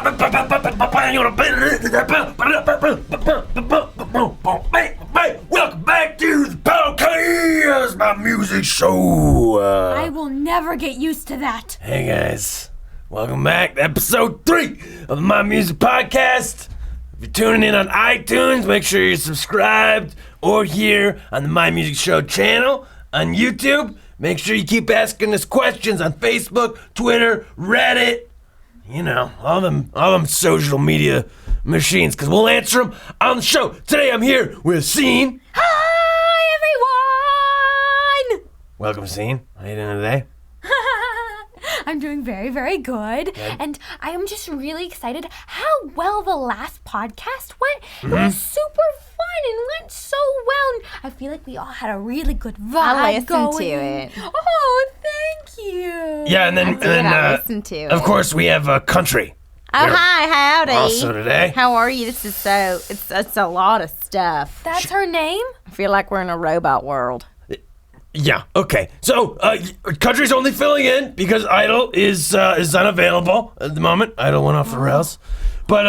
Welcome back to the podcast, my music show. I will never get used to that. Hey guys, welcome back to episode 3 of the My Music Podcast. If you're tuning in on iTunes, make sure you're subscribed, or here on the My Music Show channel on YouTube. Make sure you keep asking us questions on Facebook, Twitter, Reddit. You know, all them social media machines, because we'll answer them on the show. Today I'm here with Scene. Hi, everyone! Welcome, Scene. How you doing today? I'm doing very, very good. And I am just really excited how well the last podcast went. It was super fun and went so well. And I feel like we all had a really good vibe I listened going. to it. Oh, thank you. Yeah, and then I listened to it. of course we have Country. Oh, hi, howdy. Also today. How are you? This is it's a lot of stuff. That's her name? I feel like we're in a robot world. Yeah, okay. So, Country's only filling in because Idol is unavailable at the moment. Idol went off the rails. But,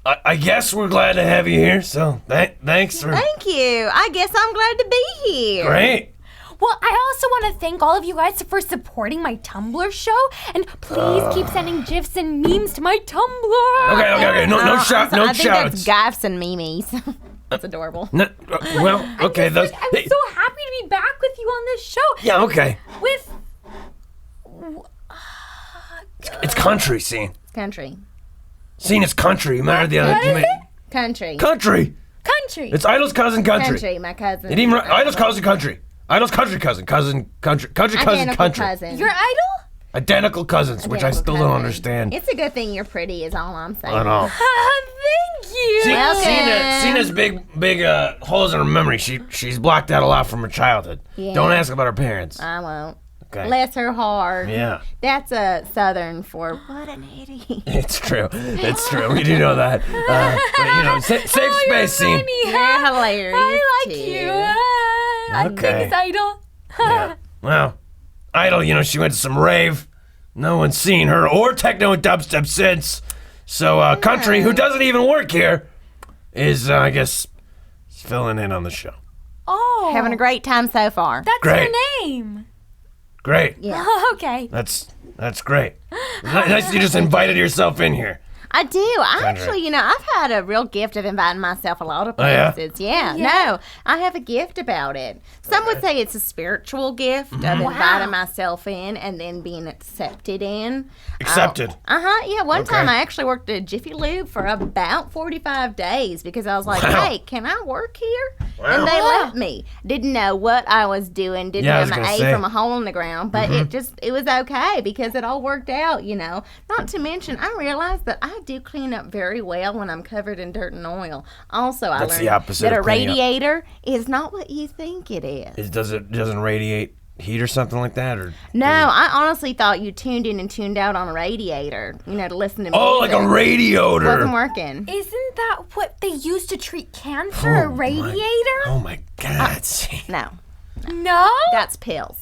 I guess we're glad to have you here, so thanks for... Thank you. I guess I'm glad to be here. Great. Well, I also want to thank all of you guys for supporting my Tumblr show. And please keep sending GIFs and memes to my Tumblr. Okay. No I shouts. think that's GIFs and memes. That's adorable. No, well, okay. I'm so happy to be back with you on this show. Yeah, okay. With... It's Country, Scene. Country. Scene is Country. You married the other... What is it? Country. Country. Country. It's Idol's cousin, Country. Country, my cousin. It even Idol's cousin, Country. Idol's country cousin, cousin, country, cousin, Identical country. cousin. Your idol? Identical cousins, which I Identical still don't cousin. understand It's a good thing you're pretty is all I'm saying. at all. Thank you. Welcome. Cena's big holes in her memory. She's blocked out a lot from her childhood. Yeah. Don't ask about her parents. I won't. Okay. Bless her heart. Yeah. That's a southern for what an idiot. It's true. It's true. We do know that. But, you know, safe space, Scene. Funny. You're hilarious. I like too. you. I'm Okay. biggest idol. Yeah. Well, Idol, you know, she went to some rave. No one's seen her or techno and dubstep since. So, Country, who doesn't even work here, is, I guess, filling in on the show. Oh. Having a great time so far. That's Great. her name. Great. Yeah. Okay. That's great. Nice you just invited yourself in here. I do. I Country. actually, I've had a real gift of inviting myself a lot of Oh, yeah? places. Yeah. Yeah. No, I have a gift about it. Some would say it's a spiritual gift of inviting myself in and then being accepted in. Accepted. Yeah, one Okay. time I actually worked at Jiffy Lube for about 45 days because I was like, Wow. hey, can I work here? Wow. And they let me. Didn't know what I was doing. Didn't Yeah, I know was my gonna A say. from a hole in the ground. But it was okay because it all worked out, Not to mention, I realized that I do clean up very well when I'm covered in dirt and oil. Also, I That's learned the opposite that of a cleaning up. radiator is not what you think it is. Doesn't radiate heat or something like that, or No, I honestly thought you tuned in and tuned out on a radiator, to listen to music. oh, like a radiator. Wasn't working. Isn't that what they use to treat cancer? A radiator? Oh my God! See, No, No? that's pills.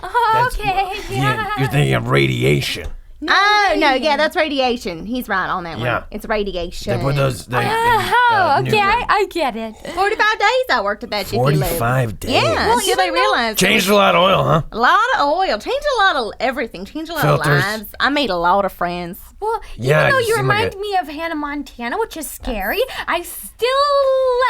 Oh, okay. Yeah. you're thinking of radiation. Oh, no, yeah, that's radiation. He's right on that one. Yeah. It's radiation. They put those. Oh, okay. I get it. 45 days I worked at that Jiffy Lube. 45 days. Yeah, until they realized. Changed a lot of oil, huh? A lot of oil. Changed a lot of everything. Changed a lot Filters. of lives. I made a lot of friends. Well, Yeah, even though you you seem like remind a- me of Hannah Montana, which is scary, I still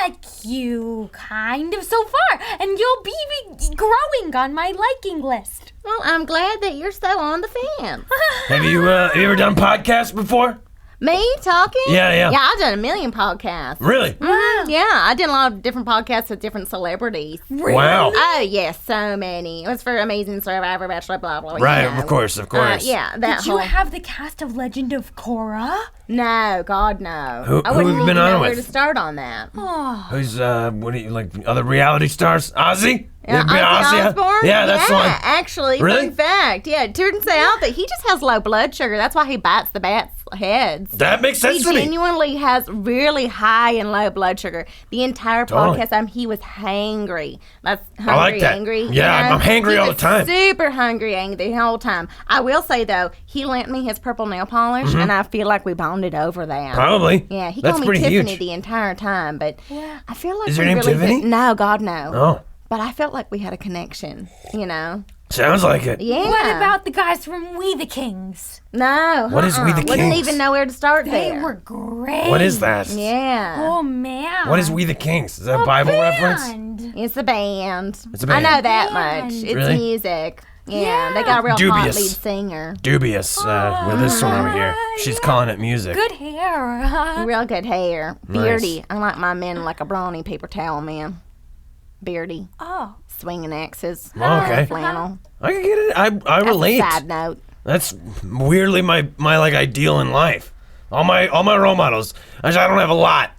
like you, kind of, so far. And you'll be growing on my liking list. Well, I'm glad that you're so on the fence. Have you ever done podcasts before? Me talking? Yeah. Yeah, I've done a million podcasts. Really? Yeah, I did a lot of different podcasts with different celebrities. Wow. Oh, yes, so many. It was for Amazing Survivor, Bachelor, blah, blah, blah. Right, of course. Yeah, that Did you whole... have the cast of Legend of Korra? No, God, no. Who I wouldn't have you been even on know where with? to start on that. Oh. Who's what do you like? Other reality stars? Ozzy? Ozzy Osbourne? Yeah, that's the one. Actually, Really? fun fact. Yeah, it turns out that he just has low blood sugar. That's why he bites the bats' heads. That makes sense He to me. genuinely has really high and low blood sugar. The entire Totally. podcast, he was hangry. That's hungry, I like that. angry. Yeah, I'm hangry He all the was time. Super hungry, angry the whole time. I will say though, he lent me his purple nail polish, and I feel like we bonded over that. Probably. Yeah, he That's called me pretty Tiffany huge. the entire time, but I feel like Is her we name really Tiffany? No, God no. Oh, But I felt like we had a connection, sounds like it. Yeah. What about the guys from We the Kings? No. What is We the Wouldn't Kings? even know where to start They there. were great. What is that? Yeah. Oh man. What is We the Kings? Is that a Bible reference? Band. It's a band. It's a band. I know that Band. much. It's Really? music. Yeah, they got a real Dubious. hot lead singer. Dubious with this one over here. She's calling it music. Good hair. Real good hair. Nice. Beardy. I like my men like a brawny paper towel man. Beardy. Oh. Swinging axes. Okay. Flannel. I can get it. I That's a relate. side note. That's weirdly my like ideal in life. All my role models. I don't have a lot,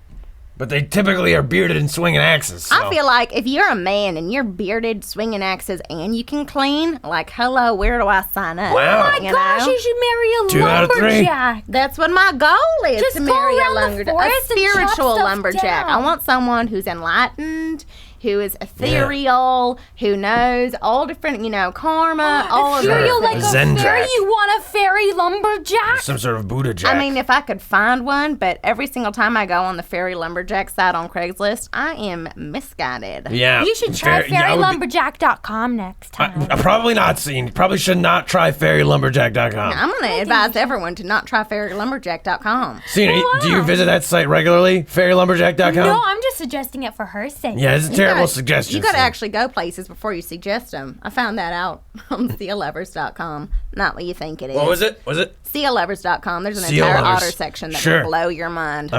but they typically are bearded and swinging axes. So. I feel like if you're a man and you're bearded, swinging axes, and you can clean, like, hello, where do I sign up? Wow. Oh my gosh, you should marry a 2 out of 3. lumberjack. That's what my goal is, Just to go marry a around the lumberjack, a forest and chop spiritual stuff lumberjack. down. I want someone who's enlightened, who is ethereal, who knows all different, karma, all of Ethereal those like things. a Zen fairy? jack. You want a fairy lumberjack? Some sort of Buddha jack. I mean, if I could find one, but every single time I go on the fairy lumberjack site on Craigslist, I am misguided. yeah. You should try yeah, I would be- fairylumberjack.com next time. Probably not seen. Probably should not try fairylumberjack.com. I'm going to advise everyone to not try fairylumberjack.com. Cena, do you visit that site regularly? Fairylumberjack.com? No, I'm just suggesting it for her sake. Yeah, it's a terrible gotta- suggestion. You got to Cena. actually go places before you suggest them. I found that out on sealovers.com. Not what you think it is. What was it? Was it? Sealovers.com. There's an Seal entire lovers. otter section that Sure. will blow your mind.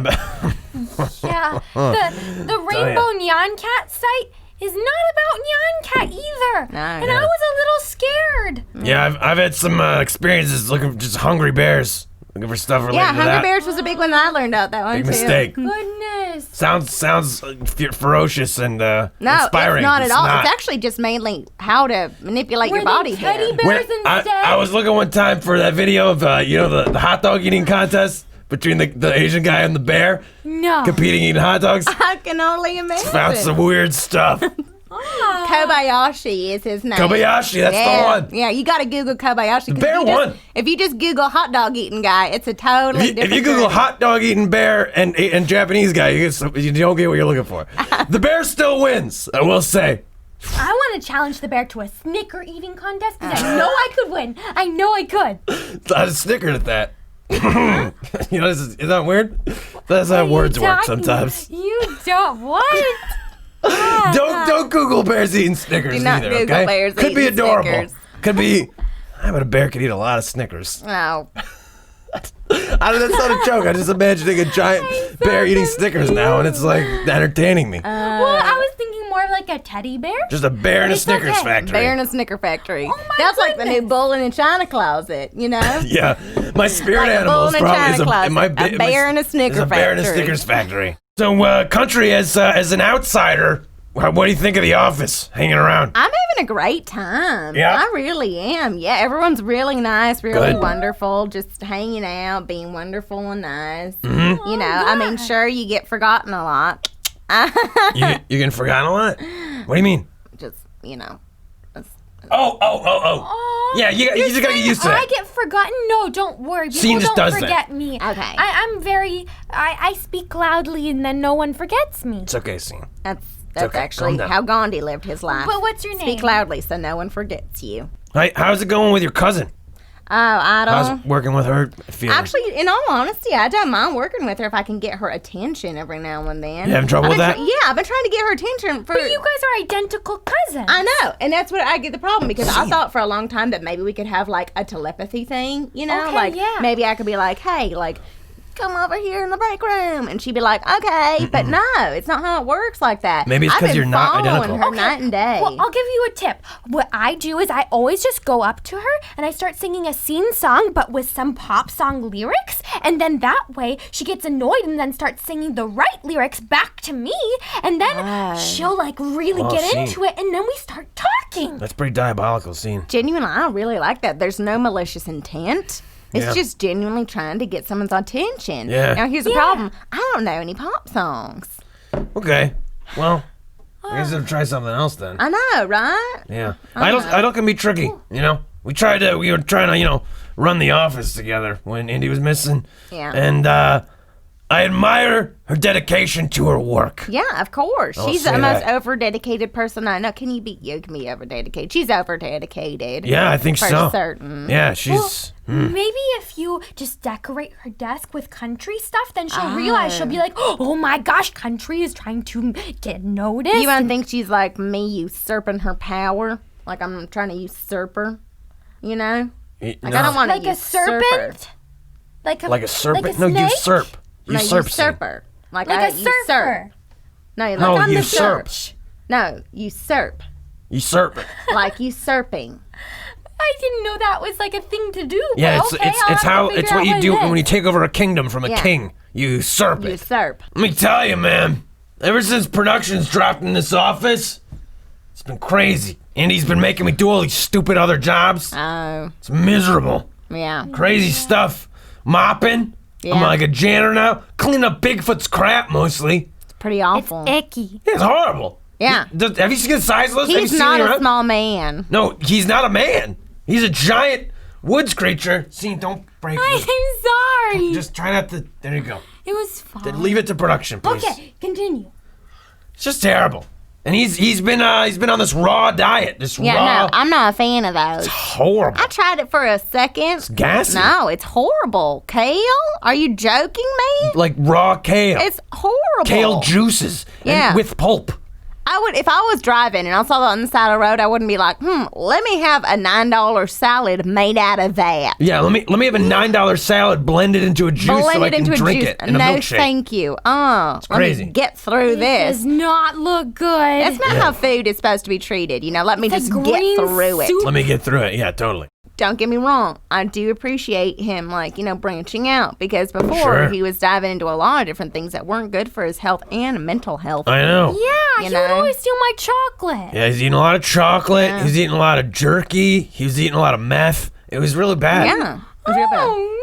Yeah. The Rainbow Nyan Cat site is not about Nyan Cat either. No, and no. I was a little scared. Yeah, I've had some experiences looking for just hungry bears. Looking for stuff related Yeah, to Hungry that. Bears was a big one that I learned out that one Big too. mistake. Goodness. Sounds ferocious and No, inspiring. it's not at all. not. It's actually just mainly how to manipulate Were your body they teddy hair. bears When instead? I was looking one time for that video of the hot dog eating contest between the Asian guy and the bear No. competing eating hot dogs. I can only imagine. Found some weird stuff. Kobayashi is his name. Kobayashi, that's yeah. the one. Yeah, you got to Google Kobayashi. 'cause bear if you won. If you just Google hot dog eating guy, it's a totally If different you Google journey. hot dog eating bear and Japanese guy, you don't get what you're looking for. The bear still wins, I will say. I want to challenge the bear to a Snicker eating contest because I know I could win. I know I could. I was snickered at that. Is that weird? That's how words work sometimes. You don't. What? Don't Google bears eating Snickers Do not either, Google okay? bears Could be eating adorable. Snickers. Could be. I bet a bear could eat a lot of Snickers. Oh. That's not a joke. I'm just imagining a giant bear eating Snickers now, and it's like entertaining me. Well, I was thinking more of like a teddy bear. Just a bear in a It's Snickers okay. factory. Bear in a Snicker factory. Oh my That's like the new goodness. bull in a china closet, Yeah, my spirit Like a animal bull is in a probably china closet, a bear in a Snicker is a bear in a factory. Snickers factory. So, country, as an outsider, what do you think of The Office? Hanging around? I'm having a great time. Yeah? I really am. Yeah, everyone's really nice, really Good. wonderful, just hanging out, being wonderful and nice. Mm-hmm. You know, I mean, sure, you get forgotten a lot. You getting forgotten a lot? What do you mean? Just, Oh. Oh, Yeah, you just gotta get used to I that. get forgotten. No, don't worry. People Scene just don't does that. forget me. Okay. I'm very. I speak loudly and then no one forgets me. It's okay, Scene. That's okay, actually calm down. how Gandhi lived his life. But what's your name? Speak loudly so no one forgets you. Hey, how's it going with your cousin? Oh, I don't. How's working with her feeling? Actually, in all honesty, I don't mind working with her if I can get her attention every now and then. You having trouble with that? Yeah, I've been trying to get her attention for. But you guys are identical cousins. I know, and that's what I get the problem because I thought for a long time that maybe we could have like a telepathy thing, Okay, like yeah. maybe I could be like, hey, like come over here in the break room. And she'd be like, okay. But no, it's not how it works like that. Maybe it's because you're not identical. Her night and day. Well, I'll give you a tip. What I do is I always just go up to her and I start singing a scene song, but with some pop song lyrics. And then that way she gets annoyed and then starts singing the right lyrics back to me. And then she'll like really get into it. And then we start talking. That's pretty diabolical, scene. Genuinely, I really like that. There's no malicious intent. It's just genuinely trying to get someone's attention. Yeah. Now, here's the problem. I don't know any pop songs. Okay. Well, I guess I'll try something else then. I know, right? Yeah. Idol can be tricky, you know? We were trying to, you know, run the office together when Indy was missing. Yeah. And I admire her dedication to her work. Yeah, of course. I'll She's say the most that. over-dedicated person I know. You can be over-dedicated. She's over-dedicated. Yeah, I think for so. certain. Yeah, she's... Maybe if you just decorate her desk with country stuff, then she'll realize, she'll be like, oh my gosh, country is trying to get noticed. You don't think she's like me usurping her power? Like I'm trying to usurp her? You know? Like I don't want to like a serpent? Like a serpent? Like a No, snake? usurp. No, Usurp. usurper. Like Like I a surfer. No, like No, on the usurp. search. No, usurp. Usurp. Like usurping. I didn't know that was like a thing to do. Yeah, but okay, it's what you do when you take over a kingdom from a Yeah. king. You usurp it. Usurp. Let me tell you, man. Ever since production's dropped in this office, it's been crazy. Andy's been making me do all these stupid other jobs. Oh, It's miserable. yeah. Crazy stuff. Mopping. I'm Yeah. like a janitor now. Cleaning up Bigfoot's crap mostly. Pretty It's awful. icky. It's horrible. Yeah. Have you seen the size of those? Have you He's seen not him a around? small man. No, he's not a man. He's a giant woods creature. See, don't break it. I'm sorry. Just try not to. There you go. It was fun. Leave it to production, please. Okay, continue. It's just terrible. And he's been on this raw diet. Yeah, raw. no, I'm not a fan of those. Horrible. I tried it for a second. It's gassy. No, it's horrible. Kale? Are you joking me? Like raw kale. It's horrible. Kale juices. Yeah. And with pulp. I would, if I was driving and I saw that on the side of the road, I wouldn't be like, let me have a $9 salad made out of that. Yeah, let me have a $9 salad blended into a juice so I can drink it in a no, milkshake. thank you. crazy. Let me get through this. Does not look good. That's not how food is supposed to be treated. You know, let me It's just like get green through it. soup. Let me get through it. Yeah, totally. Don't get me wrong. I do appreciate him, like, branching out because before Sure. he was diving into a lot of different things that weren't good for his health and mental health. I know. Yeah, You he would know? always steal my chocolate. Yeah, he's eating a lot of chocolate. He's eating a lot of jerky. He was eating a lot of meth. It was really bad. Yeah. It was real bad. Oh,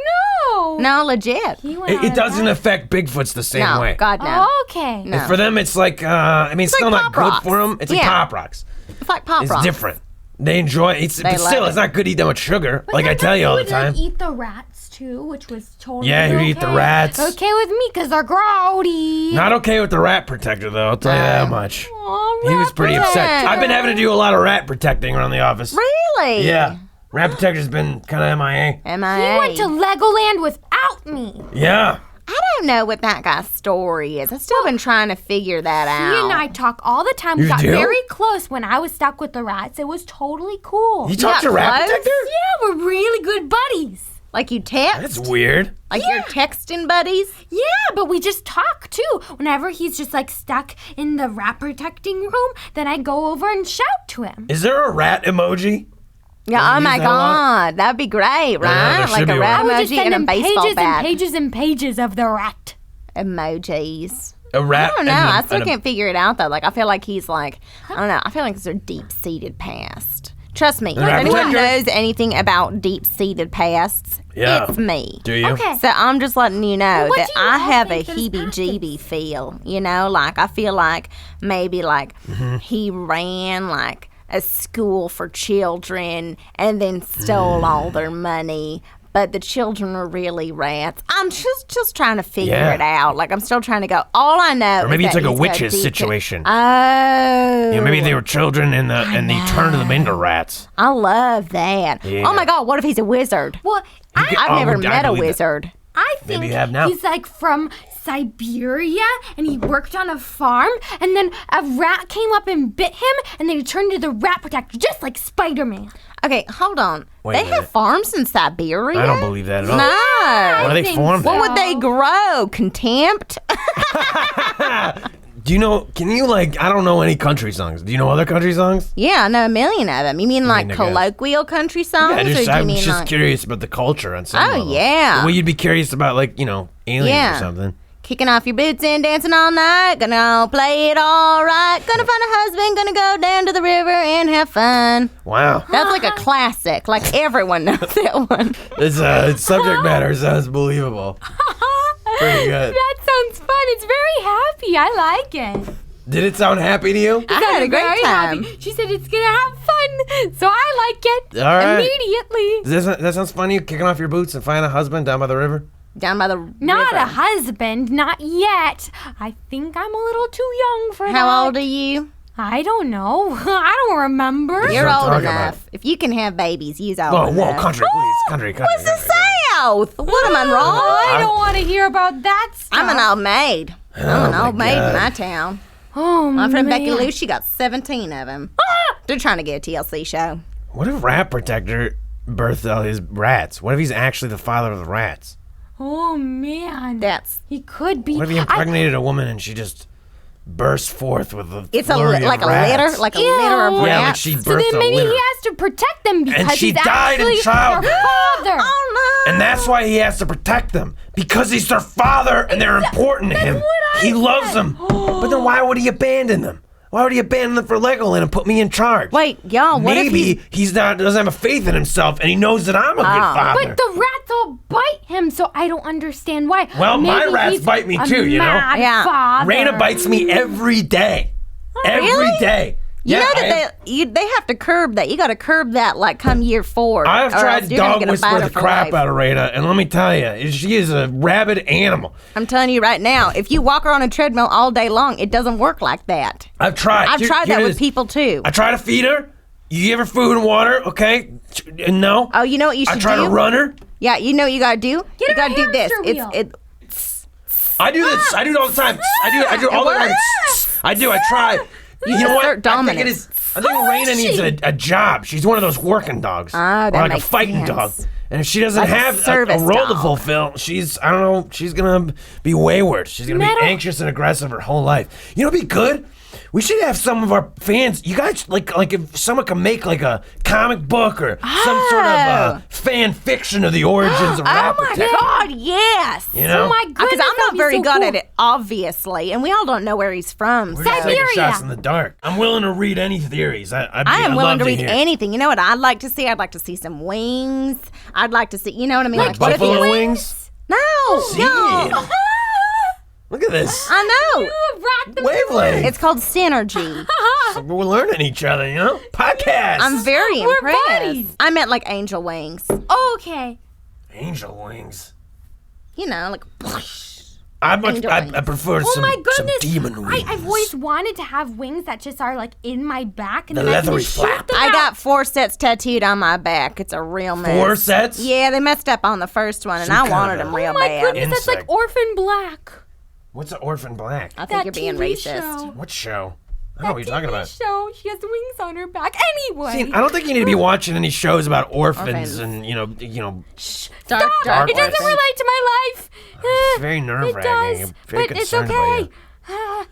no. No, legit. He went It out of doesn't that. affect Bigfoots the same No, way. God, no. Okay. No. For them, it's like, it's still like not Pop good Rocks. for them. It's like Yeah. Pop Rocks. It's like Pop It's Rocks. different. They enjoy it. But love still, it. it's not good to eat that much sugar. But Like I then tell he you all the would, time. Like, eat the rats too, which was totally Yeah, he would okay. eat the rats. Okay with me because they're grody. Not okay with the rat protector, though. I'll tell you that much. Aw, He was rat pretty upset. protector. I've been having to do a lot of rat protecting around the office. Really? Yeah. Rat protector's been kind of MIA. MIA. He went to Legoland without me. Yeah. I don't know what that guy's story is. I've still been trying to figure that out. He and I talk all the time. We You got do? very close when I was stuck with the rats. It was totally cool. You talk to got rat close? protector? Yeah, we're really good buddies. Like you text? That's weird. Like you're texting buddies? Yeah, but we just talk too. Whenever he's just like stuck in the rat protecting room, then I go over and shout to him. Is there a rat emoji? Yeah, Can oh you my use that a lot? God. That'd be great, there right? should Like be a one. rat I would just emoji send and a him baseball pages bat. and pages and pages of the rat. Emojis. A rat? I don't know. and a- I still and a- can't figure it out though. Like I feel like he's like, I don't know. I feel like it's a deep-seated past. Trust me. If rat anyone protector? knows anything about deep-seated pasts, Yeah. it's me. Do you? Okay. So I'm just letting you know What that do you I all have a think this heebie-jeebie feel. You know, like I feel like maybe like Mm-hmm. he ran like a school for children and then stole all their money. But the children are really rats. I'm just trying to figure Yeah. it out. Like I'm still trying to go. All I know. Or maybe is it's that like a he's got witches deep- situation. Oh. Yeah, maybe they were children and they turned them into rats. I love that. Yeah. Oh my God! What if he's a wizard? Well, could- I've Oh, never I met a believe that. wizard. I think you have now. he's like from Siberia and he worked on a farm, and then a rat came up and bit him, and then he turned into the rat protector, just like Spider-Man. Okay, hold on. Wait They a minute. have farms in Siberia? I don't believe that at all. No. Why do they think form so. that? What would they grow? Contempt? Do you know, can you I don't know any country songs. Do you know other country songs? Yeah, I know a million of them. You mean like I guess. colloquial country songs? or do you I'm mean just like curious about the culture on some Oh, level. yeah. Well, you'd be curious about aliens Yeah. or something. kicking off your boots and dancing all night? Gonna play it all right. Gonna find a husband. Gonna go down to the river and have fun. Wow. That's like a classic. Like everyone knows that one. This subject matter sounds believable. Pretty good. That sounds fun. It's very happy. I like it. Did it sound happy to you? I had a great Very time. happy. She said it's gonna have fun, so I like it All right. immediately. That sounds funny, kicking off your boots and find a husband down by the river? Down by the Not river. a husband, not yet. I think I'm a little too young for that. How old are you? I don't know. I don't remember. You're what I'm old talking enough. about. If you can have babies, you're old Whoa, enough. whoa, country, please. Country. What's the country. South? What am I I wrong? don't want to hear about that stuff. I'm an old maid. I'm an Oh, old my maid in God. my town. Oh, My friend Becky man. Lou, she got 17 of them. They're trying to get a TLC show. What if Rat Protector birthed all his rats? What if he's actually the father of the rats? Oh, man. That's He could be. What if he impregnated a woman and she just burst forth with a it's flurry of like a rats? litter, like a litter of Ew. rats. Yeah, like she birthed So then a maybe litter. he has to protect them because she he's died in actually childbirth. their father. Oh no! And that's why he has to protect them. Because he's their father and they're important to him. what I He loves said. them. But then why would he abandon them? Why would he abandon them for Legoland and put me in charge? Wait, y'all, what if Maybe he's not doesn't have a faith in himself and he knows that I'm a good father. But the rats all bite him, so I don't understand why. Well, my Maybe rats he's bite me a too, you know? mad Yeah. father. Raina bites me every day. Every Really? day. You Yeah, know I that they have to curb that. You got to curb that like come year 4. I've or else tried you're gonna dog get a whisper biter the for crap life. out of Raina, and let me tell you, she is a rabid animal. I'm telling you right now, if you walk her on a treadmill all day long, it doesn't work like that. I've tried. I've tried that with people too. I try to feed her. You give her food and water, okay? And no. Oh, you know what you should I try do? to run her. Yeah, you know what you got to do? Get you her got to a do this. hamster wheel. I do this. I do it all the time. I do it all the time. I do. I try. You know what? assert dominance. I think Raina needs a job. She's one of those working dogs. Ah, that or like a makes fighting sense. dog. And if she doesn't Like a have a service role to dog. fulfill, she's gonna be wayward. She's gonna Metal- be anxious and aggressive her whole life. You know what'd be good? We should have some of our fans. You guys like if someone can make like a comic book or some sort of fan fiction of the origins of Rat Oh my Protector. God, yes. You know, Oh my goodness, Because I'm that'd not be very so good cool. at it, obviously, and we all don't know where he's from. we're So just taking Siberia. shots in the dark. I'm willing to read any theories. I am I'd willing love to read hear. anything. You know what I'd like to see? I'd like to see some wings. I'd like to see, you know what I mean? Like what if buffalo he- wings. No, Yeah. no. Look at this. I know. You have rat them Wavelength. It's called synergy. We're learning each other, you know? Podcast. I'm very We're impressed. buddies. I meant like angel wings. Okay. Angel wings. You know, like I Angel wings. prefer Oh some, my some goodness. demon wings. I've always wanted to have wings that just are like in my back. And The then I can leathery just shoot flap. them I out. got 4 sets tattooed on my back. It's a real mess. 4 sets? Yeah, they messed up on the first one, and Some I kind wanted of them real Oh my bad. goodness, that's like Insect. Orphan Black. What's an orphan black? I think That you're being TV racist. show. What show? I don't know what you're talking TV about. show. She has wings on her back. Anyway. See, I don't think you need to be watching any shows about orphans Orphans. and Dark, Dark It doesn't orphan. relate to my life. It's very It nerve-wracking. does, I'm very but it's concerned about okay. you.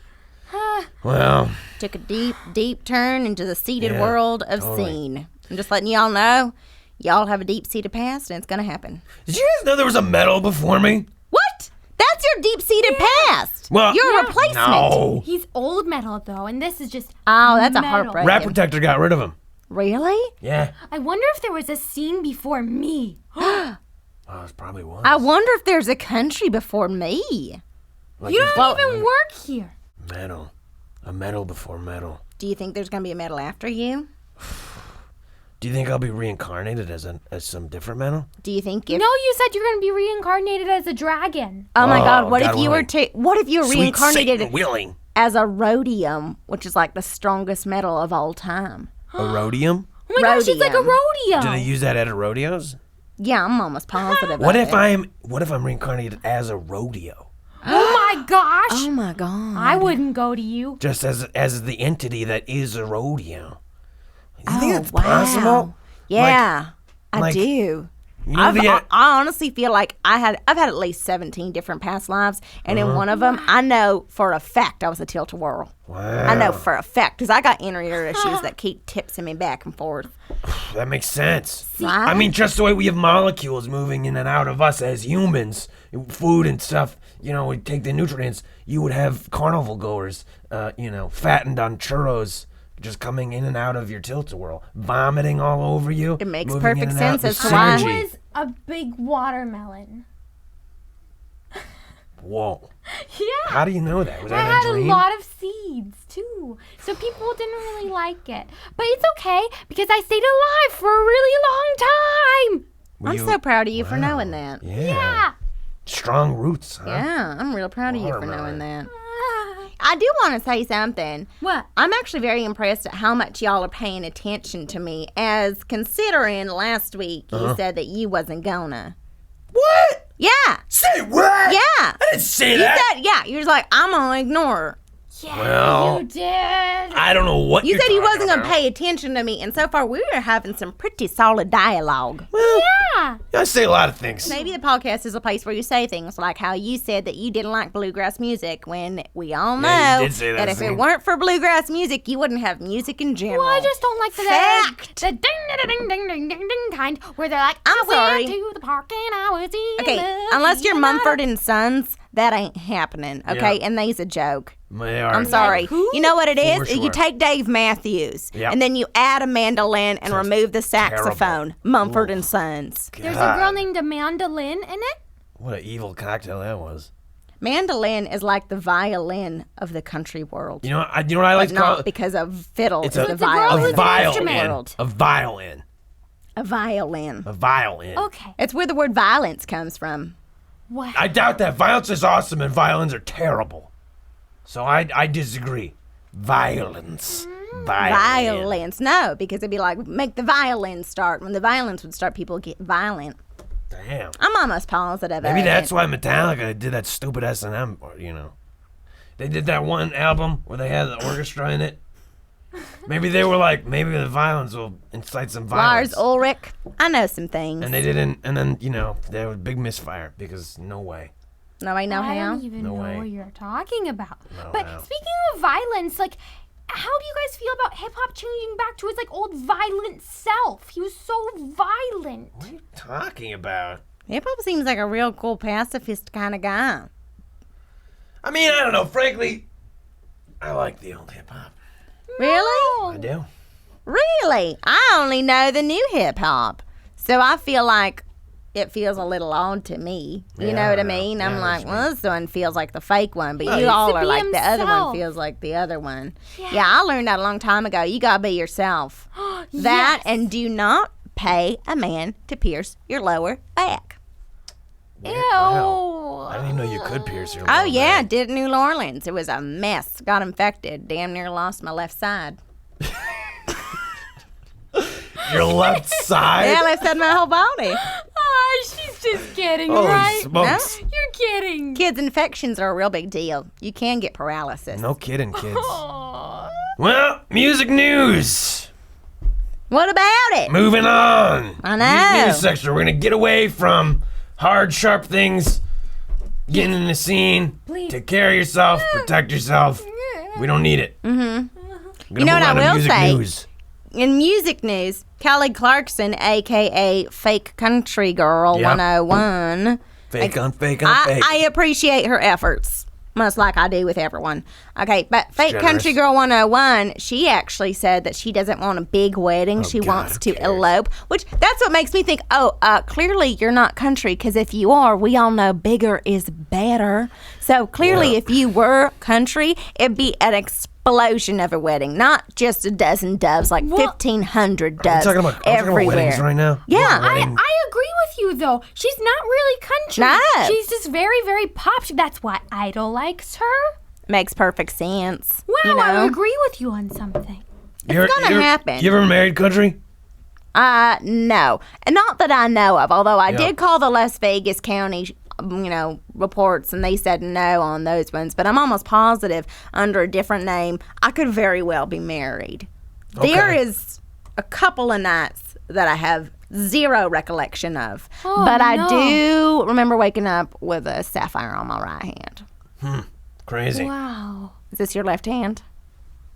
Well, Took a deep, deep turn into the seated Yeah, world of totally. scene. I'm just letting y'all know, y'all have a deep-seated past, and it's gonna happen. did you guys know there was a medal before me? What? That's your deep-seated past. Well, You're a replacement. No. He's old metal though, and this is just Oh, that's a metal. heartbreak. Rat Protector got rid of him. Really? Yeah. I wonder if there was a scene before me. Oh, it probably was. I wonder if there's a country before me. Like You this don't even work here. medal. A medal before medal. Do you think there's gonna be a medal after you? Do you think I'll be reincarnated as some different medal? Do you think if? No, you said you're going to be reincarnated as a dragon. Oh my Oh, God! What God if you were willing. What if you were Sweet reincarnated Satan willing. as a rhodium, which is like the strongest metal of all time? A rhodium? Oh my gosh, it's like a Rhodium. rodeo. Do they use that at rodeos? Yeah, I'm almost positive. What of if it. I'm reincarnated as a rodeo? Oh my gosh. Oh my God. I wouldn't go to you. Just as the entity that is a rodeo. You think it's wow. possible? Yeah, I like- do. You know I honestly feel like I've had at least 17 different past lives, and in one of them, I know for a fact I was a tilt-a-whirl. Wow. I know for a fact because I got inner ear issues that keep tipsing me back and forth. That makes sense. Right? I mean, just the way we have molecules moving in and out of us as humans, food and stuff, we take the nutrients, you would have carnival goers, fattened on churros, just coming in and out of your tilt-a-whirl, vomiting all over you. It makes moving perfect in and out. sense The as to why- synergy. I was a big watermelon. Whoa. Yeah. How do you know that? Was I that had a dream? a lot of seeds too, so people didn't really like it. But it's okay because I stayed alive for a really long time. Were I'm you- so proud of you for Wow. knowing that. Yeah. Strong roots, huh? Yeah, I'm real proud of you for Watermelon. knowing that. I do want to say something. What? I'm actually very impressed at how much y'all are paying attention to me, as considering last week you said that you wasn't gonna. What? Yeah. Say what? Yeah. I didn't say You that. said, yeah, you was like, I'm gonna ignore her. Yeah, Well, you did. I don't know what You you're said you talking wasn't gonna about. pay attention to me, and so far we were having some pretty solid dialogue. Well, Yeah. I say a lot of things. Maybe the podcast is a place where you say things like how you said that you didn't like bluegrass music, when we all know Yeah, you did say that, if it Zane. weren't for bluegrass music, you wouldn't have music in general. Well, I just don't like the Fact. ding ding ding ding ding ding kind where they're like, I'm I sorry. went to the park and I was in Okay, love unless with you're you." Mumford and Sons, that ain't happening. Okay, Yeah. and they's a joke. They are. I'm sorry. who? You know what it is? For You sure. take Dave Matthews, Yep. and then you add a mandolin and remove the saxophone. Mumford Ooh. and Sons. There's a God, girl named Amanda Lynn in it. What an evil cocktail that was. Mandolin is like the violin of the country world. You know what I like But to call not it? because of fiddle. It's It's a- the It's a girl violin. who's A an violin. instrument. A violin. A violin. A violin. Okay. It's where the word violence comes from. Wow. I doubt that. Violence is awesome and violins are terrible. So I disagree. Violence. Violin. Violence. No, because it'd be like, make the violin start. When the violins would start, people get violent. Damn. I'm almost positive. Maybe of that's it. why Metallica did that stupid S&M, They did that one album where they had the orchestra in it. Maybe they were like, maybe the violins will incite some violence. Lars Ulrich. I know some things. And they didn't, and then, there was a big misfire because no way. No, I know I how. don't even No know way. what you're talking about. No But how. speaking of violence, like, how do you guys feel about hip hop changing back to its like old violent self? He was so violent. What are you talking about? Hip hop seems like a real cool pacifist kind of guy. I mean, I don't know. Frankly, I like the old hip hop. Really? I do. Really? I only know the new hip hop. So I feel like it feels a little odd to me. You Yeah, know I what I know. mean? Yeah, I I'm know like, what you well, this one feels like the fake one, but Well, you he all needs to are be like the other one himself. feels like the other one. Yeah, I learned that a long time ago. You gotta be yourself. That Yes. and do not pay a man to pierce your lower back. Ew. Wow. I didn't even know you could pierce your Oh lower yeah, back. did in New Orleans. It was a mess. Got infected. Damn near lost my left side. Your left side? Yeah, left side of my whole body. She's just kidding, Holy right? smokes. You're kidding. Kids, infections are a real big deal. You can get paralysis. No kidding, kids. Aw. Well, music news. What about it? Moving on. I know. News section. We're going to get away from hard, sharp things. Get in the scene. Please. Take care of yourself. Protect yourself. We don't need it. You know what I will music say? News. In music news, Kelly Clarkson, a.k.a. Fake Country Girl Yep. 101. Fake on fake on fake. I appreciate her efforts, much like I do with everyone. Okay, but Fake generous. Country Girl 101, she actually said that she doesn't want a big wedding. She God, wants who to cares? elope, which that's what makes me think, clearly you're not country, because if you are, we all know bigger is better. So clearly Yeah. if you were country, it'd be an explosion of a wedding, not just a dozen doves, like 1,500 doves Are we talking about everywhere. weddings right now? Yeah. Wedding. I agree with you though. She's not really country. No. She's just very, very pop. That's why Idol likes her. Makes perfect sense. Wow, you know? I agree with you on something. You're- gonna you're- happen. You ever married country? No. And not that I know of, although I Yeah. did call the Las Vegas County reports, and they said no on those ones. But I'm almost positive under a different name, I could very well be married. Okay. There is a couple of nights that I have zero recollection of. Oh, but I no. do remember waking up with a sapphire on my right hand. Crazy. Wow. Is this your left hand?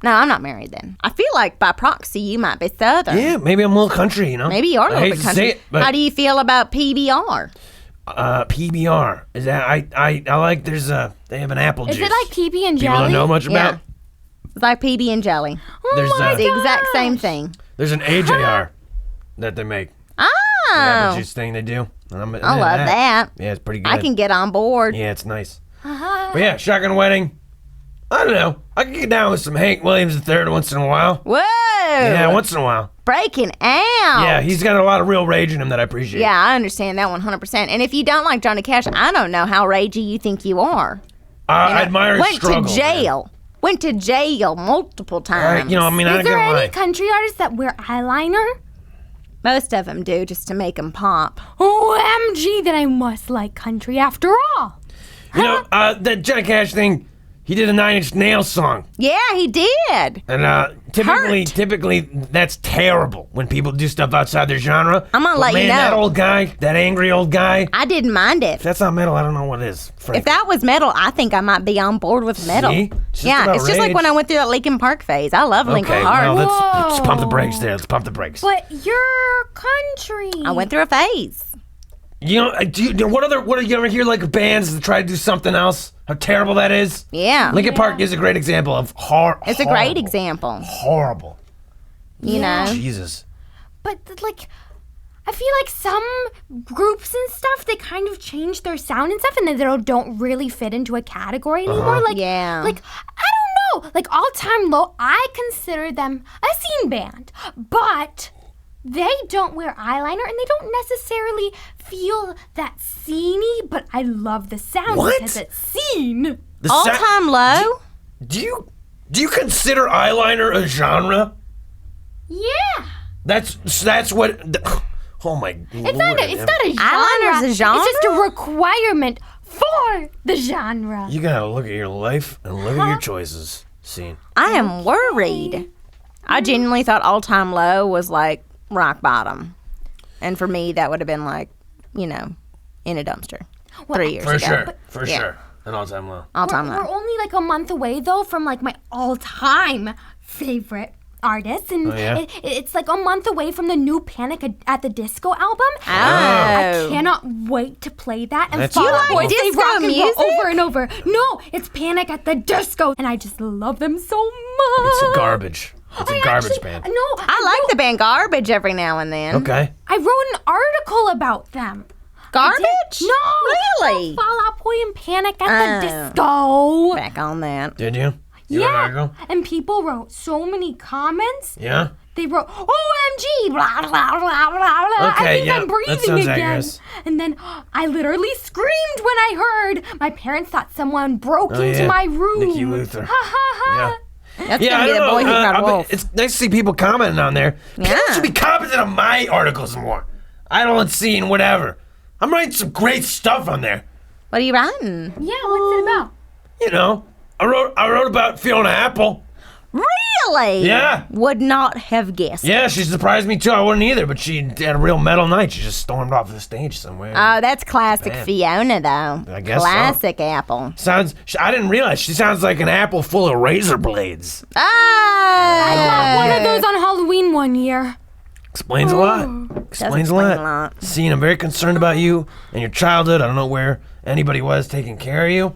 No, I'm not married then. I feel like by proxy you might be Southern. Yeah, maybe I'm a little country, Maybe you are a I little hate bit to country. say it, but How do you feel about PBR? PBR is that I like. There's they have an apple Is juice. it like pee-pee and People jelly? don't know much about. Yeah. It's like PB and jelly. There's my It's the exact gosh. same thing. there's an AJR that they make. The apple Oh, juice thing they do. And I'm into I love that. Yeah, it's pretty good. I can get on board. Yeah, it's nice. But yeah, shotgun wedding. I don't know. I can get down with some Hank Williams III once in a while. Whoa! Yeah, once in a while. Breaking out. Yeah, he's got a lot of real rage in him that I appreciate. Yeah, I understand that 100%. And if you don't like Johnny Cash, I don't know how ragey you think you are. I admire his Went struggle. to jail. Went to jail multiple times. I mean, I Is don't there get any why. country artists that wear eyeliner? Most of them do just to make them pop. OMG, then I must like country after all. You know, that Johnny Cash thing, he did a 9 Inch Nails song. Yeah, he did. And typically that's terrible when people do stuff outside their genre. I'm gonna But let you man, know. that old guy, that angry old guy, I didn't mind it. if that's not metal, I don't know what is. Frankly. If that was metal, I think I might be on board with metal. See? It's just Yeah, about it's just like rage. when I went through that Linkin Park phase. I love Linkin Okay, Park. well, let's pump the Whoa. brakes there. Let's pump the brakes. But you're country. I went through a phase. You know, what do you ever hear like bands that try to do something else? How terrible that is? Yeah. Linkin Park is a great example of It's a great example. Horrible. You know? Jesus. But like, I feel like some groups and stuff, they kind of change their sound and stuff, and then they don't really fit into a category anymore. Like, Yeah. like I don't know. Like All Time Low, I consider them a scene band, but they don't wear eyeliner and they don't necessarily feel that sceney. But I love the sound What? because it's scene. The All sa- Time Low? Do you consider eyeliner a genre? Yeah. That's what. Oh my It's lord! not a genre. Eyeliner's a genre? It's just a requirement for the genre. You gotta look at your life and look at your choices. Scene. I am worried. I genuinely thought All Time Low was like rock bottom. And for me, that would have been like, in a dumpster 3 years For ago. sure. For yeah. sure. An all-time low. All Time We're Low. only like a month away though from like my all-time favorite artist, and Oh, yeah? it's like a month away from the new Panic at the Disco album. Oh. I cannot wait to play that and That's Fall You Out like Boy say disco rock and roll music? over and over. No, it's Panic at the Disco, and I just love them so much. It's garbage. It's a garbage band. No, I like the band Garbage every now and then. Okay. I wrote an article about them. Garbage? No, Really? Fall Out Boy and Panic at the Oh. Disco. Back on that. Did you? You Yeah, an article? and people wrote so many comments. Yeah. They wrote, OMG, blah, blah, blah, blah, blah. I Okay, think yeah, I'm that breathing sounds again. accurate. And then I literally screamed when I heard. My parents thought someone broke Oh, into yeah. my room. Nikki Luther. Ha ha ha. That's Yeah, gonna I be the don't know. boy who cried wolf. It's nice to see people commenting on there. People Yeah. should be commenting on my articles more. I don't see and whatever. I'm writing some great stuff on there. What are you writing? Yeah, what's it about? You know, I wrote about Fiona Apple. Really? Yeah. Would not have guessed. Yeah, she surprised me too. I wouldn't either, but she had a real metal night. She just stormed off the stage somewhere. Oh, that's classic Man. Fiona, though. I guess so. Classic Apple. I didn't realize she sounds like an apple full of razor blades. Oh! I got one of those on Halloween one year. Explains a lot. Explains a explain lot. a lot. Seeing, I'm very concerned about you and your childhood. I don't know where anybody was taking care of you.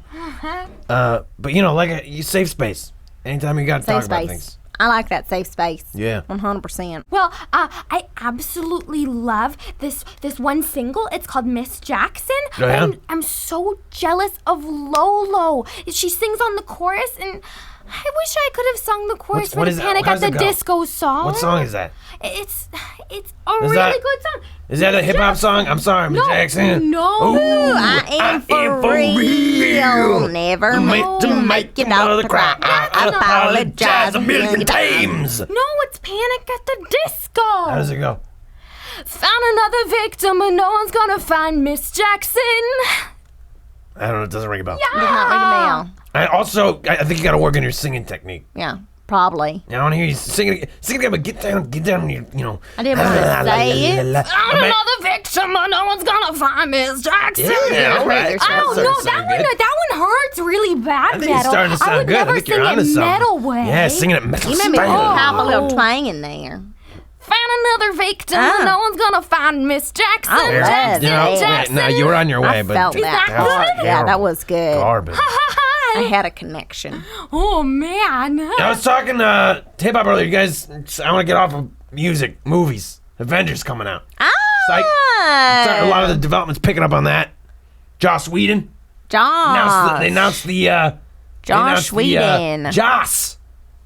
But like a safe space. Anytime you got to talk Safe about space. things. I like that safe space. Yeah. 100%. Well, I absolutely love this one single. It's called Miss Jackson. Oh, yeah? And I'm so jealous of Lolo. She sings on the chorus, and I wish I could have sung the chorus What for is the that? Panic How at does the it go? Disco song. What song is that? It's a Is really that- good song. Is that a hip hop song? I'm sorry, Miss No, Jackson. no. Ooh, I am for real. Never meant to make your daughter cry. I apologize a million times. No, it's Panic at the Disco. How does it go? Found another victim, but no one's gonna find Miss Jackson. I don't know. It doesn't ring a bell. Does not ring a bell. I think you got to work on your singing technique. Yeah, probably. I want to hear you singing again, but get down, you know. I didn't want to say it. I'm another victim, and no one's gonna find Miss Jackson. Yeah, all right. Oh no, that one hurts really bad. I think it's starting to sound I would good. I never think you're sing onto it something. metal way. Yeah, singing it metal You made me style. have a little twang in there. Found another victim, and no one's gonna find Miss Jackson. I love Jackson, it. Jackson. No, you were on your way, I but felt that that part. good? Yeah, that was good. Garbage. I had a connection. Oh man. I was talking to hip-hop earlier. You guys, I want to get off of music, movies. Avengers coming out. Psych. A lot of the development's picking up on that. Joss Whedon. They announced the Josh Whedon.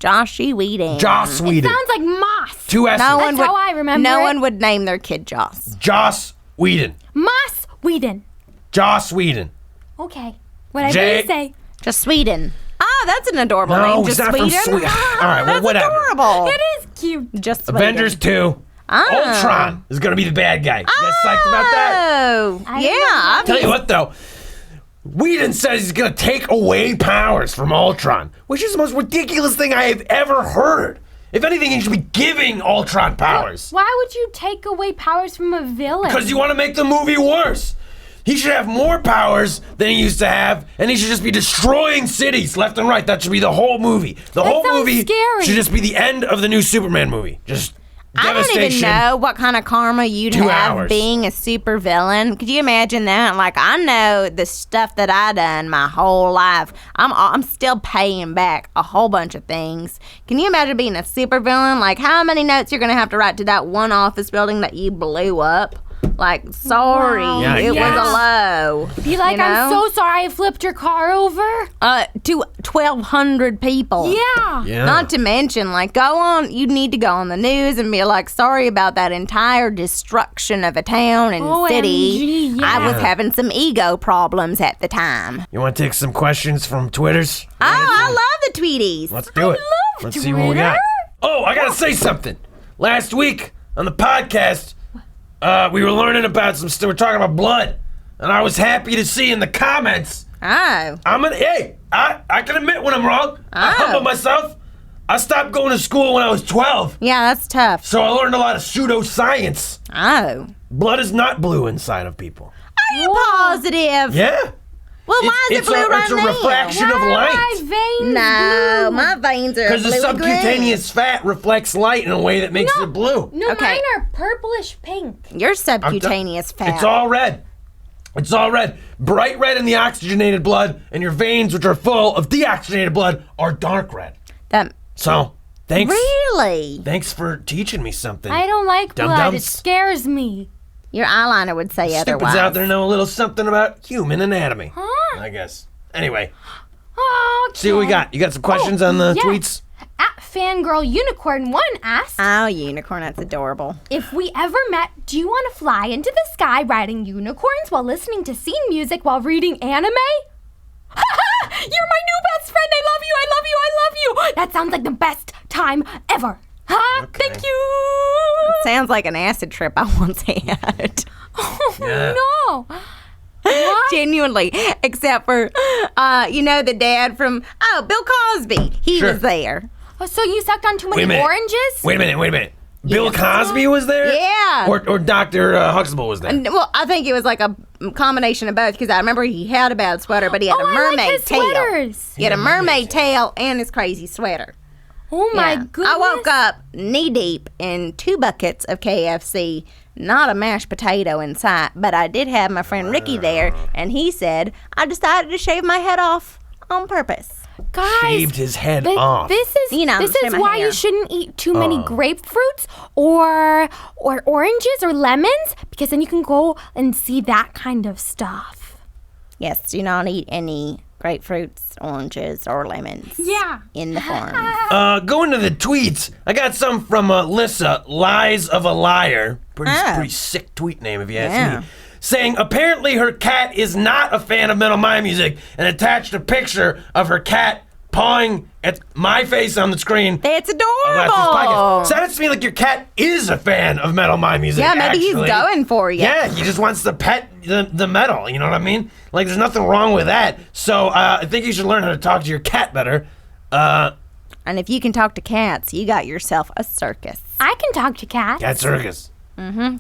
Joshy Whedon. Joss Whedon. Sounds like moss. 2 S's. That's how I remember No it. one would name their kid Joss. Joss Whedon. Moss Whedon. Joss Whedon. Okay. Whatever Jay- you say. Just Sweden. Oh, that's an adorable No, name. he's Just not from Sweden. Sweden. All right, well, That's whatever. adorable. It is cute. Just Sweden. Avengers 2. Ultron is going to be the bad guy. You guys psyched about that? Oh, I yeah. Tell you what, though. Whedon says he's going to take away powers from Ultron, which is the most ridiculous thing I have ever heard. If anything, he should be giving Ultron powers. Why would you take away powers from a villain? Because you want to make the movie worse. He should have more powers than he used to have, and he should just be destroying cities left and right. That should be the whole movie. The whole sounds movie scary. should just be the end of the new Superman movie. Just I don't devastation. even know what kind of karma you'd 2 have hours. being a super villain. Could you imagine that? Like, I know the stuff that I done my whole life. I'm still paying back a whole bunch of things. Can you imagine being a super villain? Like, how many notes you're gonna have to write to that one office building that you blew up? Like, sorry, Wow. Yeah, it yes. was a low. Be like, you know? I'm so sorry I flipped your car over. To 1,200 people. Yeah. Yeah. Not to mention, like, you need to go on the news and be like, sorry about that entire destruction of a town and city. OMG, I was yeah. having some ego problems at the time. You want to take some questions from Twitters? Oh, I love the tweeties. Let's do it. Let's see what we got. Oh, I gotta say something. Last week on the podcast, we were learning about some stuff. We're talking about blood, and I was happy to see in the comments. Oh. I can admit when I'm wrong. I humble myself. I stopped going to school when I was 12, Yeah, that's tough. so I learned a lot of pseudoscience. Oh. Blood is not blue inside of people. Are you positive? Yeah. Well, why is it It's blue right it's a now? reflection of My light. veins No, blue. my veins are Because the blue subcutaneous fat reflects light in a way that makes it blue. No, Okay. mine are purplish pink. Your subcutaneous fat. It's all red. It's all red. Bright red in the oxygenated blood, and your veins, which are full of deoxygenated blood, are dark red. That So, thanks. really? Thanks for teaching me something. I don't like blood. It Dum-dums. scares me. Your eyeliner would say Stupids otherwise. out there know a little something about human anatomy. Huh? I guess. Anyway, Okay. see what we got. You got some questions on the yes. tweets? At Fangirl Unicorn 1 asks, Oh, unicorn, that's adorable. if we ever met, do you want to fly into the sky riding unicorns while listening to scene music while reading anime? You're my new best friend. I love you. I love you. I love you. That sounds like the best time ever. Okay. Thank you. Sounds like an acid trip I once had. Oh, Yeah. no. What? Genuinely, except for, the dad from, Bill Cosby. He Sure. was there. Oh, so you sucked on too many oranges? Wait a minute. Bill Cosby was there? Yeah. Or Dr. Huxtable was there? Well, I think it was like a combination of both because I remember he had a bad sweater, but he had a I mermaid like his tail. sweaters. He had a mermaid tail and his crazy sweater. Oh my Yeah. goodness. I woke up knee deep in 2 buckets of KFC, not a mashed potato in sight, but I did have my friend Ricky there, and he said, I decided to shave my head off on purpose. Guys, Shaved his head off. This is this shave is my why hair. you shouldn't eat too many grapefruits or oranges or lemons, because then you can go and see that kind of stuff. Yes, do not eat any grapefruits, oranges, or lemons. Yeah. In the farm. Going to the tweets, I got some from Lissa, Lies of a Liar. Pretty sick tweet name if you ask me. Saying apparently her cat is not a fan of Metal My Music and attached a picture of her cat pawing at my face on the screen. That's of last week's podcast. adorable. Sounds to me like your cat is a fan of Metal My Music. Yeah, maybe he's actually. going for you. Yeah, he just wants to pet the metal. You know what I mean? Like, there's nothing wrong with that. So I think you should learn how to talk to your cat better. And if you can talk to cats, you got yourself a circus. I can talk to cats. Cat circus.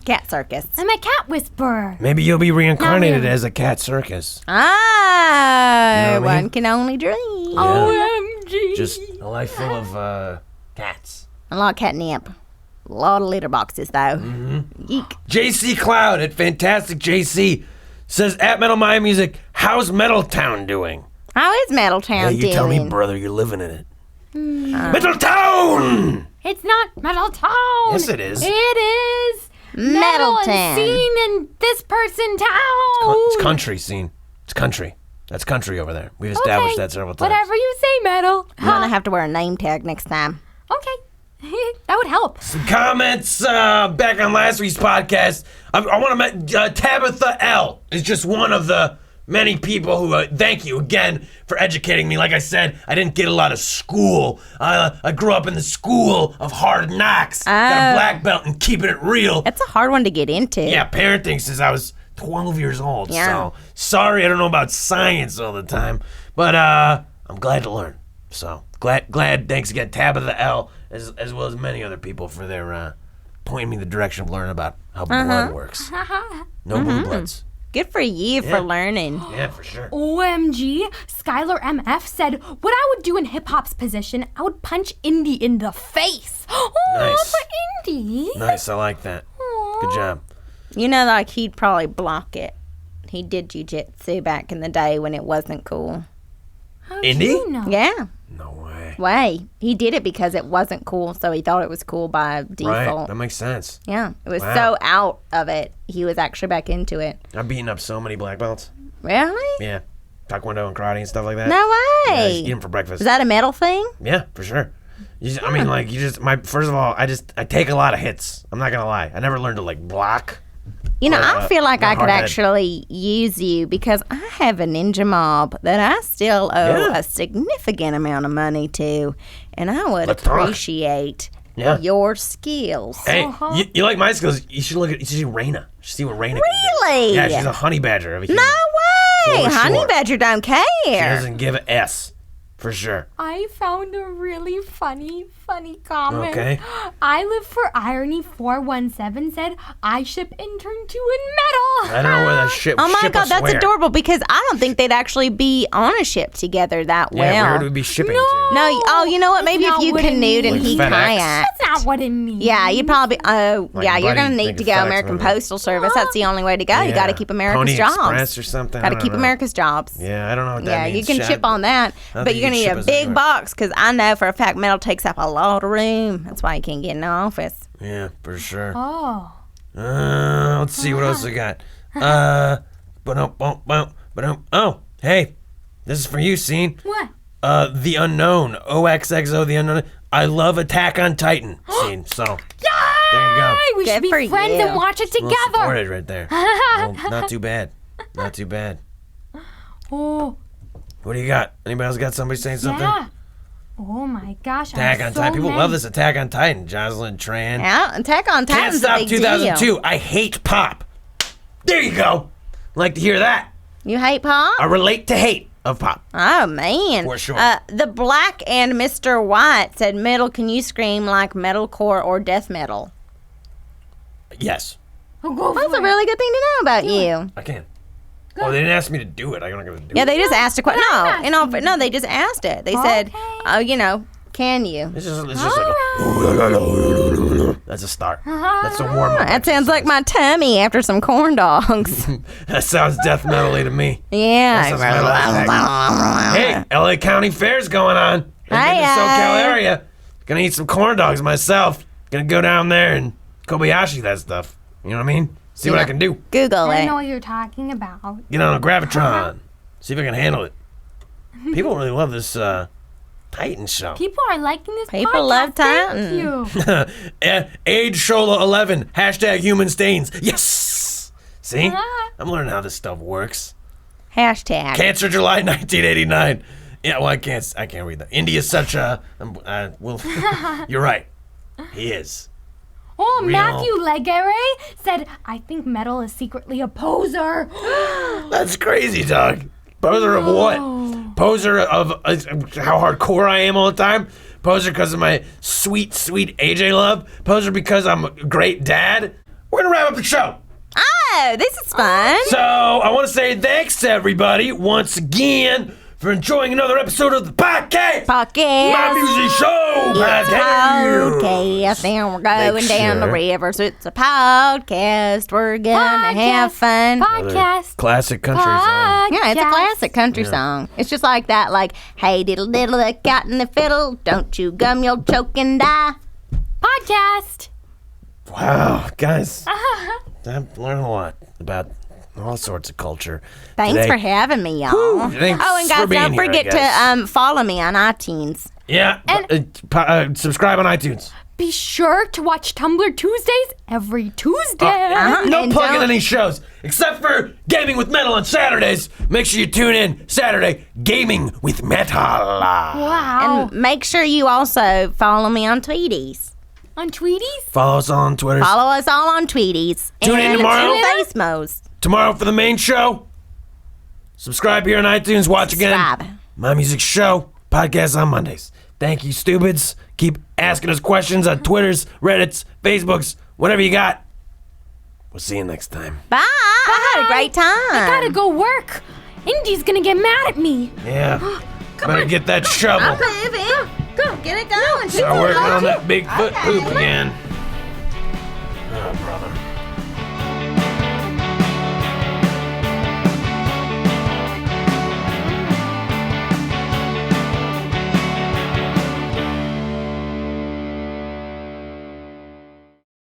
Cat circus. I'm a cat whisperer. Maybe you'll be reincarnated really. as a cat circus. Ah, You know what I mean? one can only dream. OMG. Just a life full of cats. A lot of catnip. A lot of litter boxes, though. Yeek. JC Cloud at Fantastic JC says, at Metal My Music, how's Metal Town doing? How is Metal Town You doing? tell me, brother, you're living in it. Metal Town! It's not Metal Town. Yes, it is. It is Metal and Town. Scene in this person town. It's country scene. It's country. That's country over there. We've established that several times. Whatever you say, Metal. I'm gonna have to wear a name tag next time. Okay. That would help. Some comments back on last week's podcast. I want to mention Tabitha L. is just one of the many people who thank you again for educating me. Like I said, I didn't get a lot of school. I grew up in the school of hard knocks. Got a black belt and keeping it real. It's a hard one to get into. Yeah, parenting since I was 12 years old. Yeah. So sorry I don't know about science all the time, but I'm glad to learn. So glad. Thanks again, Tabitha L, as well as many other people for their pointing me in the direction of learning about how blood works. No blue bloods. Good for you for learning. Yeah, for sure. OMG, Skylar MF said, what I would do in hip hop's position, I would punch Indy in the face. Oh, Nice. for Indy. Nice, I like that. Good job. You know, like he'd probably block it. He did jujitsu back in the day when it wasn't cool. How'd Indy? you know? Yeah. No way. Way. He did it because it wasn't cool, so he thought it was cool by Right, default. that makes sense. Yeah. It was Wow. so out of it. He was actually back into it. I've beaten up so many black belts. Really? Yeah. Taekwondo and karate and stuff like that. No Yeah, I way. just eat them for breakfast. Is that a metal thing? Yeah, for sure. I mean, like, first of all, I take a lot of hits. I'm not going to lie. I never learned to, like, block. You know, I feel like my I could hard head. actually use you because I have a ninja mob that I still owe Yeah. a significant amount of money to, and I would Let's talk. appreciate Yeah. your skills. Hey, you like my skills? You should see Raina. You should see what Raina can do. Really? Yeah, she's a honey badger of a human. No way! For Honey sure. Badger don't care. She doesn't give a S, for sure. I found a really funny comment. Okay. I live for irony 417 said, I ship intern to in metal. I don't know where that ship. Oh my ship god, us that's where. adorable because I don't think they'd actually be on a ship together that Yeah, well. where would we be shipping No. to? No, oh, you know what? That's Maybe if not you what it canoed and means. he Like FedEx? kayaked. That's not what it means. Yeah, you'd probably. Oh, Like yeah, you're Buddy, gonna need think to of go FedEx, American whatever. Postal Service. That's the only way to go. You got to keep America's Pony jobs. Express or something. Got to I keep don't know. America's jobs. Yeah, I don't know what that Yeah, means. you can Shop. chip on that, I but think you're gonna you need can a ship us big anywhere. box because I know for a fact metal takes up a lot of room. That's why you can't get in the office. Yeah, for sure. Oh. Let's see what else I got. Oh, hey, this is for you, Scene. What? The Unknown, OXXO, The Unknown. I love Attack on Titan, Scene. So there you go. Hey, we Good should be for friends you. and watch it Well together. supported right there. Well, not too bad. Not too bad. Oh, What do you got? Anybody else got somebody saying something? yeah. Oh my gosh. Attack I on have so Titan. People many. love this Attack on Titan. Jocelyn Tran. Yeah, Attack on Can't Titan's a Stop big 2002. deal. I hate pop. There you go. Like to hear that. You hate pop? I relate to hate of pop. Oh man. For sure. The Black and Mr. White said, "Metal, can you scream like metalcore or death metal?" Yes, Oh, go That's for a it. really good thing to know about you. I can. Oh, they didn't ask me to do it. I'm not gonna do Yeah, it. they just asked a question. No, asked you know, no, they just asked it. They said, Okay. "Oh, you know, can you?" It's just like a, that's a start. That's a warm up. That sounds like my tummy after some corn dogs. That sounds death metal-y to me. Yeah. Hey, LA County Fair's going on. In the Hiya. SoCal area. Gonna eat some corn dogs myself. Gonna go down there and Kobayashi that stuff. You know what I mean? See what I can do. Google I don't know it. what you're talking about. Get on a Gravitron. See if I can handle it. People really love this Titan show. People are liking this People podcast. love Titan. Thank you. Age Shola 11. Hashtag human stains. Yes. See? I'm learning how this stuff works. Hashtag. Cancer July 1989. Yeah, well, I can't read that. India's such a. Well, you're right. He is. Oh, Real. Matthew Legere said, I think metal is secretly a poser. That's crazy, dog. Poser of what? Poser of how hardcore I am all the time? Poser because of my sweet, sweet AJ love? Poser because I'm a great dad? We're going to wrap up the show. Oh, this is fun. So, I want to say thanks to everybody once again for enjoying another episode of the podcast. My Music Show podcast. Podcast, and we're going Make down the sure. river, so it's a podcast. We're gonna have fun. Podcast. Classic country song. Yeah, it's a classic country song. It's just like that, like, hey, diddle diddle, the cat and the fiddle, don't you gum, you'll choke and die. Podcast. Wow, guys. I've learned a lot about all sorts of culture. Thanks today. for having me, y'all. Whew, thanks and for guys, being don't here, I forget guess. to follow me on iTunes. Yeah, subscribe on iTunes. Be sure to watch Tumblr Tuesdays every Tuesday. No And plugging don't- any shows except for Gaming with Metal on Saturdays. Make sure you tune in Saturday, Gaming with Metal. Wow. And make sure you also follow me on Tweeties. On Tweeties? Follow us on Twitter. Follow us all on Tweeties. Tune in and tomorrow. Facemos. Tomorrow for the main show. Subscribe here on iTunes. Watch again. Subscribe. My Music Show. Podcast on Mondays. Thank you, stupids. Keep asking us questions on Twitters, Reddits, Facebooks, whatever you got. We'll see you next time. Bye. I had a great time. I gotta go work. Indy's gonna get mad at me. Yeah. Better get that shovel. Move it. Go. Get it going. Start working on that Bigfoot poop again. Oh, brother.